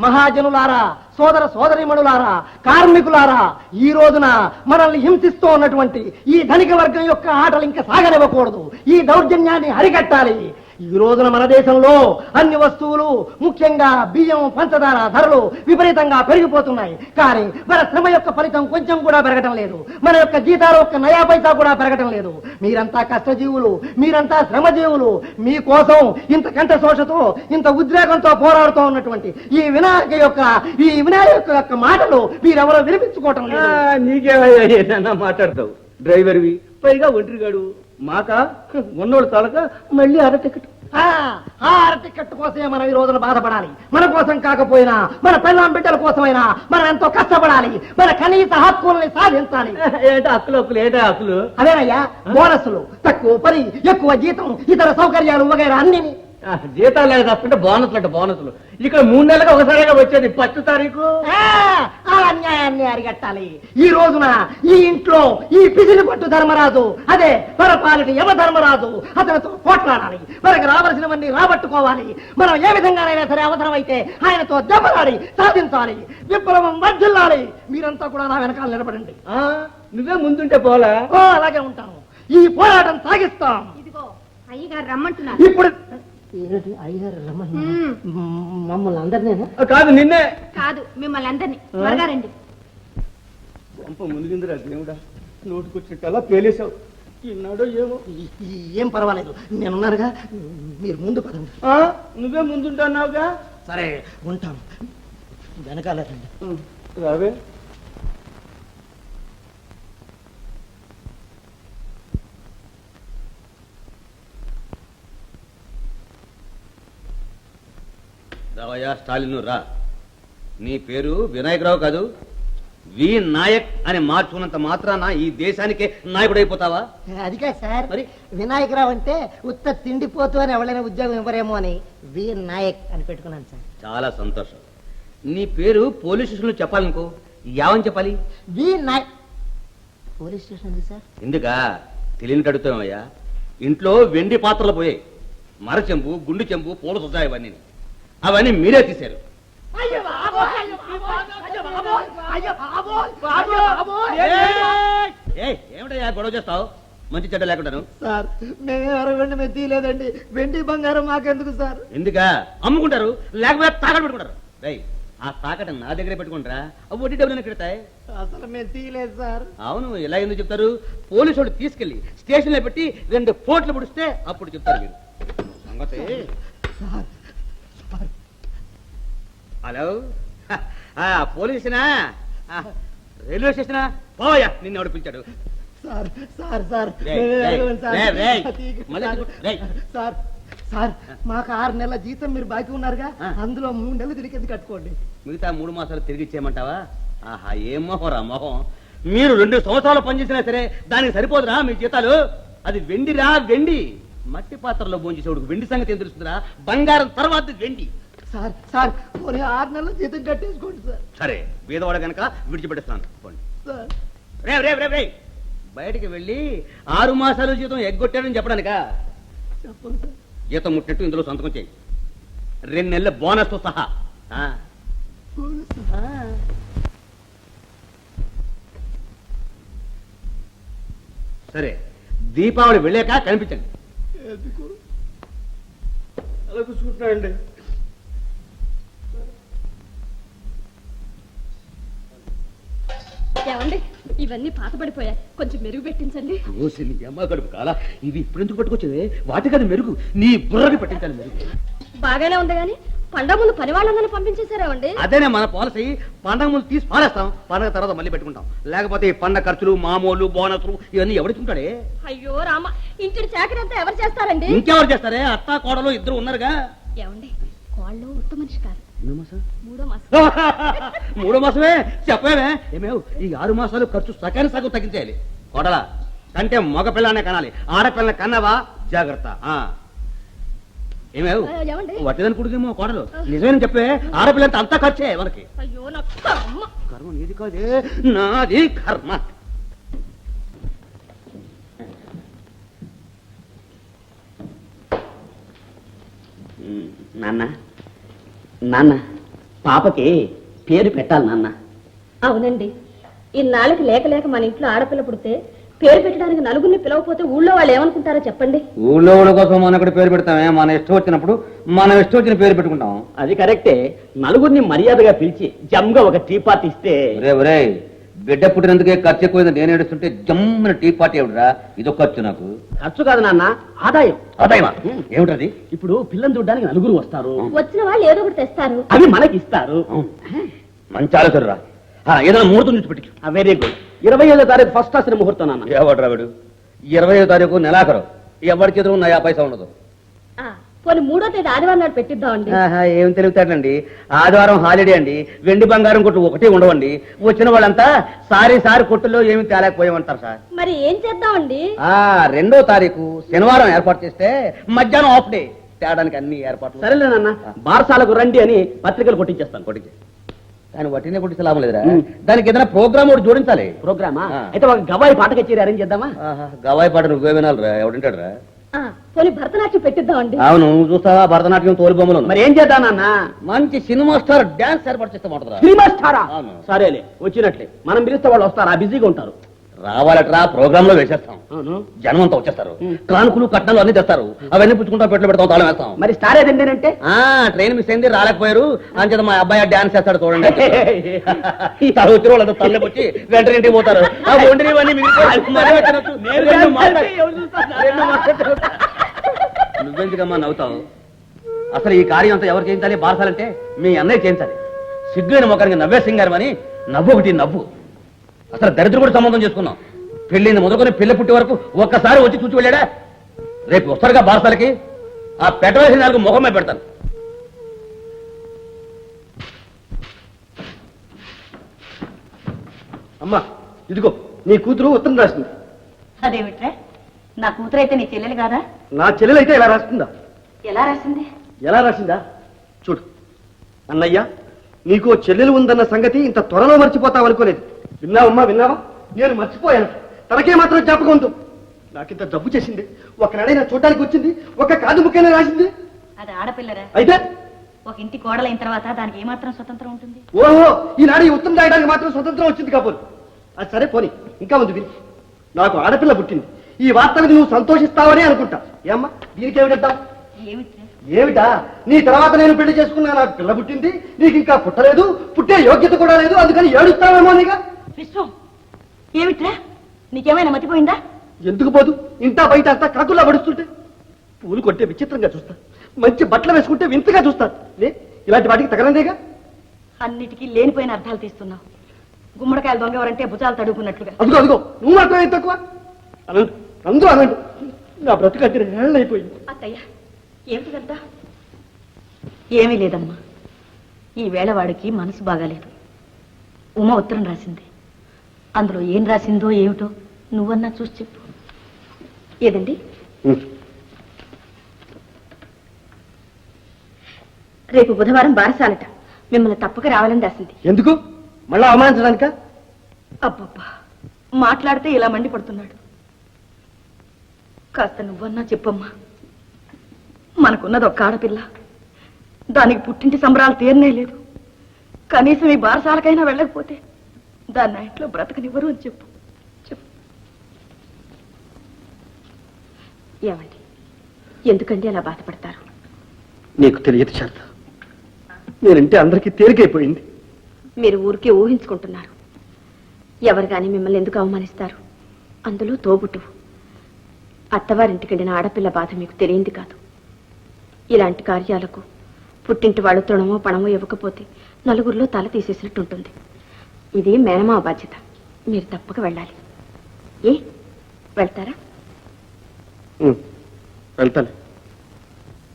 మహాజనులారా, సోదర సోదరీమణులారా, కార్మికులారా, ఈ రోజున మనల్ని హింసిస్తూ ఉన్నటువంటి ఈ ధనిక వర్గం యొక్క ఆటలు ఇంకా సాగనివ్వకూడదు. ఈ దౌర్జన్యాన్ని అరికట్టాలి. ఈ రోజున మన దేశంలో అన్ని వస్తువులు, ముఖ్యంగా బియ్యం, పంచదార ధరలు విపరీతంగా పెరిగిపోతున్నాయి. కానీ మన శ్రమ యొక్క ఫలితం కొంచెం కూడా పెరగటం లేదు. మన యొక్క జీతాలు ఒక్క నయా పైసా కూడా పెరగటం లేదు. మీరంతా కష్టజీవులు, మీరంతా శ్రమజీవులు. మీకోసం ఇంత కంఠ శోషతో, ఇంత ఉద్రేకంతో పోరాడుతూ ఉన్నటువంటి ఈ వినాయక యొక్క మాటలు మీరెవరో వినిపించుకోవటం లేదు. నీకేమయ్యా మాట్లాడతావు? డ్రైవర్వి, పైగా ఒంటరిగాడు. మాక ఉన్నోళ్ళు చాలక మళ్ళీ టికెట్. టికెట్ కోసమే మనం ఈ రోజున బాధపడాలి. మన కోసం కాకపోయినా మన పిల్లం బిడ్డల కోసమైనా మనం ఎంతో కష్టపడాలి. మన కనీస హక్కుల్ని సాధించాలి. ఏంటా హక్కులు? అదేనయ్యా, బోనస్సులు, తక్కువ పని, ఎక్కువ జీతం, ఇతర సౌకర్యాలు వగైరా అన్ని. జీతాలు లేదు తప్పంటే బోనసులు. ఇక్కడ 3 నెలలకు ఒకసారిగా వచ్చేది 10 తారీఖు. ఆ అన్యాయాన్ని అరిగట్టాలి. ఈ రోజున ఈ ఇంట్లో ఈ పిసిని పట్టు ధర్మరాజు, అదే పరపాలిటి యమ ధర్మరాజు, అతనితో పోట్లాడాలి. మనకు రావాల్సినవన్నీ రాబట్టుకోవాలి. మనం ఏ విధంగానైనా సరే అవసరమైతే ఆయనతో దెబ్బలాడి సాధించాలి. విప్లవం వర్ధిల్లాలి. మీరంతా కూడా నా వెనకాల నిలబడండి. నువ్వే ముందుంటే పోలా? అలాగే ఉంటాను. ఈ పోరాటం సాగిస్తాం. ఇదిగో అయ్యగారు రమ్మంటున్నారు. ఇప్పుడు అయ్యారు మమ్మల్ని అందరినేనా? కాదు, నిన్నే. కాదు, మిమ్మల్ని అందరినీ. త్వరగా రండి. ముందుగిందిరా దేవుడా, నోటుకొచ్చినట్టు పేలేసావు. ఈనాడో ఏమో. ఏం పర్వాలేదు, నేనున్నానుగా. మీరు ముందు పదండి. నువ్వే ముందుంటున్నావుగా. సరే, ఉంటాను. వెనకాల రండి. రావే. రావయ్యా స్టాలిన్, రా. నీ పేరు వినాయకరావు కాదు, వి నాయక్ అని మార్చుకున్నంత మాత్రాన ఈ దేశానికే నాయకుడైపోతావా? అదిగా సార్, మరి వినాయకరావు అంటే ఉత్త తిండిపోతూ అని ఎవరైనా ఉద్యోగం ఇవ్వరేమో అని వి నాయక్ అని పెట్టుకున్నాను సార్. చాలా సంతోషం. నీ పేరు పోలీస్ స్టేషన్లో చెప్పాలనుకో, యావని చెప్పాలి? వి నాయక్. పోలీస్ స్టేషన్ ఉంది సార్. ఎందుకా తెలియని కడుగుతామయ్యా. ఇంట్లో వెండి పాత్రలు పోయాయి, మరచెంబు, గుండు చెంబు, పూల సుజా, అవన్నీ మీరే తీశారు. ఏమిటయ్యా గొడవ చేస్తావు? మంచి చెడ్డ లేకుండాను. సార్, మేమేమరగండి, మేము తీయలేదండి. వెండి బంగారం మాకెందుకు సార్? ఎందుకా అమ్ముకుంటారు, లేకపోతే తాకట్టు పెట్టుకుంటారు. ఆ తాకట్టు నా దగ్గరే పెట్టుకుంటారా? వడ్డీ డబ్బులు ఎక్కడతాయి? అసలు మేము తీయలేదు సార్. అవును, ఇలా ఎందుకు చెప్తారు? పోలీసు వాడు తీసుకెళ్లి స్టేషన్ లో పెట్టి 2 పోట్లు పుడిస్తే అప్పుడు చెప్తారు మీరు సంగతి. హలో, పోలీసునా? రైల్వే స్టేషనా? పోయా, నిన్ను ఎవడు పిలిచాడు? Sir sir sir sir sir, మాకు 6 నెలల జీతం మీరు బాకీ ఉన్నారుగా, అందులో 3 నెలలు తిరిగి ఎందుకు కట్టుకోండి. మిగతా 3 మాసాలు తిరిగి ఇచ్చేయమంటావా? ఆహా, ఏం మొహం రా మొహం. మీరు 2 సంవత్సరాలు పనిచేసినా సరే దానికి సరిపోదురా మీ జీతాలు? అది వెండిరా, వెండి. మట్టి పాత్రలో భోంచేసేవాడికి వెండి సంగతి ఏం తెలుస్తుందిరా? బంగారం తర్వాత వెండి. సార్ సార్, 6 నెలల జీతం కట్టేసుకోండి సార్. సరే, బీదవాడ కనుక విడిచిపెట్టేస్తాను. రే రే రే రే, బయటికి వెళ్ళి 6 మాసాలు జీతం ఎగ్గొట్టాడని చెప్పడానికా? చెప్పండి సార్. జీతం ముట్టినట్టు ఇందులో సంతకం చేయి, 2 నెలల బోనస్ తో సహా. సరే, దీపావళి వెళ్ళాక కనిపించండి. అలా కూర్చుంటున్నాడండి. ఏమండి, ఇవన్నీ పాతబడిపోయాయి, కొంచెం మెరుగు పెట్టించండి. నీ అమ్మ గడుపు కాలా, ఇవి ఇప్పుడు ఎందుకు పట్టుకొచ్చేది? వాటి కదా మెరుగు, నీ బుర్రని పట్టించాలి మెరుగు. బాగానే ఉంది కానీ పండగ ముందు పని వాళ్ళందరినీ పంపించేశారేమండి? అదేనే మన పాలసీ. పండగ ముందు తీసి పారేస్తాం, పండగ తర్వాత మళ్ళీ పెట్టుకుంటాం. లేకపోతే ఈ పండగ ఖర్చులు, మామూలు, బోనస్లు ఇవన్నీ ఎవడుకుంటాడే? అయ్యో రామ, ఇంటి చాకరంతా ఎవరు చేస్తారండి? ఇంకెవరు చేస్తారే? అత్త కోడలు ఇద్దరు ఉన్నారుగా. ఏమండి, కోళ్ళు ఉత్త మనిషి కాదు, 3 మాసమే చెప్పేమే. ఏమేవ్, ఈ 6 మాసాలు ఖర్చు సగానికి సగం తగ్గించేయాలి. కోడలా కంటే మగ పిల్లనే కనాలి, ఆడపిల్లని కన్నావా జాగ్రత్త. ఏమేవ్, వట్టిదని కుడిదేమో కోడలు. నిజమేనని చెప్పే, ఆడపిల్లంతా అంతా ఖర్చే మనకి. అయ్యో నా కర్మ. కర్మ నీది కాదే, నాది కర్మ. నాన్న నాన్న పాపకి పేరు పెట్టాలి నాన్న. అవునండి, ఇన్నాళ్ళకి లేక లేక మన ఇంట్లో ఆడపిల్ల పుడితే పేరు పెట్టడానికి నలుగురిని పిలవకపోతే ఊళ్ళో వాళ్ళు ఏమనుకుంటారో చెప్పండి. ఊళ్ళో వాళ్ళ కోసం మనం ఇక్కడ పేరు పెడతామే, మన ఇష్టం వచ్చినప్పుడు మనం ఇష్టం వచ్చిన పేరు పెట్టుకుంటాం. అది కరెక్టే. నలుగురిని మర్యాదగా పిలిచి జమ్గా ఒక టీ పార్టీ ఇస్తే. ఒరే బిడ్డ పుట్టినందుకే ఖర్చు ఎక్కువైంది నేను ఏడుస్తుంటే జమ్మున టీ పార్టీ ఏమిట్రా? ఇదొక ఖర్చు నాకు. ఖర్చు కాదు నాన్న, ఆదాయం. ఆదాయమా? ఏమిటది? ఇప్పుడు పిల్లని చూడడానికి నలుగురు వస్తారు, వచ్చిన వాళ్ళు ఏదో ఒకటి తెస్తారు. అవి మనకి ఇస్తారు. మంచి ఆలోచనరా. ఏదైనా ముహూర్తం నుంచి పెట్టి. Very good. 25వ తారీఖు ఫస్ట్ క్లాస్ ముహూర్తం నాన్న. ఎవడు రావిడు? 20వ తారీఖు నెలాఖరు. ఎవరి చేతులు నా 50 పైసా ఉండదు. పోనీ 3వ తేదీ ఆదివారం నాడు పెట్టిద్దామండి. ఏం తెలుగుతాడండి? ఆదివారం హాలిడే అండి. వెండి బంగారం కొట్టు ఒకటే ఉండవండి. వచ్చిన వాళ్ళంతా సారి కొట్టులో ఏమి తేలేకపోయామంటారు సార్. మరి ఏం చేద్దామండి? 2వ తారీఖు శనివారం ఏర్పాటు చేస్తే మధ్యాహ్నం ఆఫ్ డే తేడానికి అన్ని ఏర్పాట్లు. సరేలే నాన్న, బారసాలకు రండి అని పత్రికలు కొట్టించేస్తాను. కొట్టించే దాన్ని వట్టినే కొట్టిస్తే లాభం లేదురా. దానికి ఏదైనా ప్రోగ్రామ్ ఒకటి జోడించాలి. ప్రోగ్రామా? అయితే ఒక గవాయి పాట కచేరీ అరేంజ్ చేద్దామా? గవాయి పాట నువ్వే వినాలిరా, ఎవడింటాడు రా? పోనీ భరతనాట్యం పెట్టిద్దామండి. అవును, చూస్తావా భరతనాట్యం తోలు బొమ్మలు. మరి ఏం చేద్దాం నాన్న? మంచి సినిమా స్టార్ డాన్స్ ఏర్పాటు చేస్తే బాగుంటుందా? సినిమా స్టారా? అవును. సరేలే, వచ్చినట్లే. మనం పిలిస్తే వాళ్ళు వస్తారా? బిజీగా ఉంటారు. రావాలట్రా, ప్రోగ్రామ్ లో వేసేస్తాం. అవును. జనం అంతా వచ్చేస్తారు. కానుకలు కట్నాలు అన్ని తెస్తారు. అవన్నీ పుచ్చుకుంటా పెట్లు పెడతాం, తాళం వేస్తాం. మరి స్టార్ ఏదంటే ట్రైన్ మిస్ అయింది, రాలేకపోయారు. అంచేత మా అబ్బాయి డాన్స్ చేస్తాడు చూడండి. తల వచ్చిన వాళ్ళంతా తల్లెపొచ్చి వెంటనే ఇంటికి పోతారు. ఆ ఒంటివన్నీ నువ్వెందుకమ్మా నవ్వుతావు? అసలు ఈ కార్యం అంతా ఎవరు చేయించాలి? బారసాలంటే మీ అన్నయ్య చేయించాలి. సిగ్గుని మొక్కడికి నవ్వే సింగారం అని నవ్వు ఒకటి నవ్వు. అసలు దరిద్రుడు సంబంధం చేసుకున్నాం. పెళ్ళింది మొదలుకొని పిల్ల పుట్టి వరకు ఒక్కసారి వచ్చి చూసి వెళ్ళాడా? రేపు వస్తారుగా బారసాలకి, ఆ పెట్టవలసిన నాలుగు ముఖమే పెడతాను. అమ్మా ఇదిగో నీ కూతురు ఉత్తరం రాసింది. అదేమిట్రా, నా కూతురు అయితే నీ చెల్లెలు కాదా? నా చెల్లెలైతే ఇలా రాస్తుందా? ఎలా రాసింది? ఎలా రాసిందా చూడు. అన్నయ్య, నీకు చెల్లెలు ఉందన్న సంగతి ఇంత త్వరలో మర్చిపోతావు అనుకోలేదు. విన్నావమ్మా, విన్నావా? నేను మర్చిపోయాను. తనకే మాత్రం జ్ఞాపకం ఉంది. నాకింత జబ్బు చేసింది. ఒకనాడైనా చూడడానికి వచ్చింది, ఒక కాదు ముక్కైనా రాసింది. అది ఆడపిల్లరా? అయితే ఒక ఇంటి కోడలైన తర్వాత దానికి ఏమాత్రం స్వతంత్రం ఉంటుంది? ఓహో, ఈనాడు ఈ ఉత్తరం రాయడానికి మాత్రం స్వతంత్రం వచ్చింది కాబోలు. అది సరే పోనీ, ఇంకా ఉంది విని. నాకు ఆడపిల్ల పుట్టింది. ఈ వార్త మీద నువ్వు సంతోషిస్తావని అనుకుంటా. ఏమ్మా దీనికేమిటద్దాం? ఏమిటా? నీ తర్వాత నేను పెళ్లి చేసుకున్నా, నాకు పిల్ల పుట్టింది, నీకు ఇంకా పుట్టలేదు, పుట్టే యోగ్యత కూడా లేదు, అందుకని ఏడుస్తావేమో నీగా. విశ్వం, ఏమిట్రా నీకేమైనా మతిపోయిందా? ఎందుకు పోదు? ఇంటా బయట అంతా కాకుల్లా పడుస్తుంటే పూలు కొట్టే విచిత్రంగా చూస్తా, మంచి బట్టలు వేసుకుంటే వింతగా చూస్తా. ఇలాంటి వాటికి తగలందేగా. అన్నిటికీ లేనిపోయిన అర్థాలు తీస్తున్నావు. గుమ్మడికాయలు దొంగవరంటే భుజాలు తడుపుకున్నట్లుగా. అదిగో అదిగో, నువ్వు మాత్రం ఏం తక్కువ అనండి. అందరూ అనండి. నా బ్రతుకంటే అయిపోయింది. అత్తయ్య, ఏమిటిదంతా? ఏమీ లేదమ్మా, ఈ వేళ వాడికి మనసు బాగాలేదు. ఉమ ఉత్తరం రాసింది. అందులో ఏం రాసిందో ఏమిటో నువ్వన్నా చూసి చెప్పు. ఏదండి? రేపు బుధవారం బారసాలట, మిమ్మల్ని తప్పక రావాలని రాసింది. ఎందుకు? మళ్ళా అవమానించడానిక? అబ్బబ్బా, మాట్లాడితే ఇలా మండిపడుతున్నాడు. కాస్త నువ్వన్నా చెప్పమ్మా. మనకున్నది ఒక ఆడపిల్ల, దానికి పుట్టింటి సంబరాలు తీరనే లేదు. కనీసం ఈ బారసాలకైనా వెళ్ళకపోతే దాన్ని ఆ ఇంట్లో బ్రతకనివ్వరు అని చెప్పు. చెప్పు. ఏమండి, ఎందుకండి అలా బాధపడతారు? నీకు తెలియదు శారద, నేనంటే అందరికీ తేలికైపోయింది. మీరు ఊరికే ఊహించుకుంటున్నారు. ఎవరు కానీ మిమ్మల్ని ఎందుకు అవమానిస్తారు? అందులో తోబుట్టువు. అత్తవారింటికి వెళ్ళిన ఆడపిల్ల బాధ మీకు తెలియంది కాదు. ఇలాంటి కార్యాలకు పుట్టింటి వాళ్ళు తృణమో పణమో ఇవ్వకపోతే నలుగురిలో తల తీసేసినట్టుంటుంది. ఇది మేనమా బాధ్యత. మీరు తప్పక వెళ్ళాలి. వెళ్తారా? వెళ్తాను.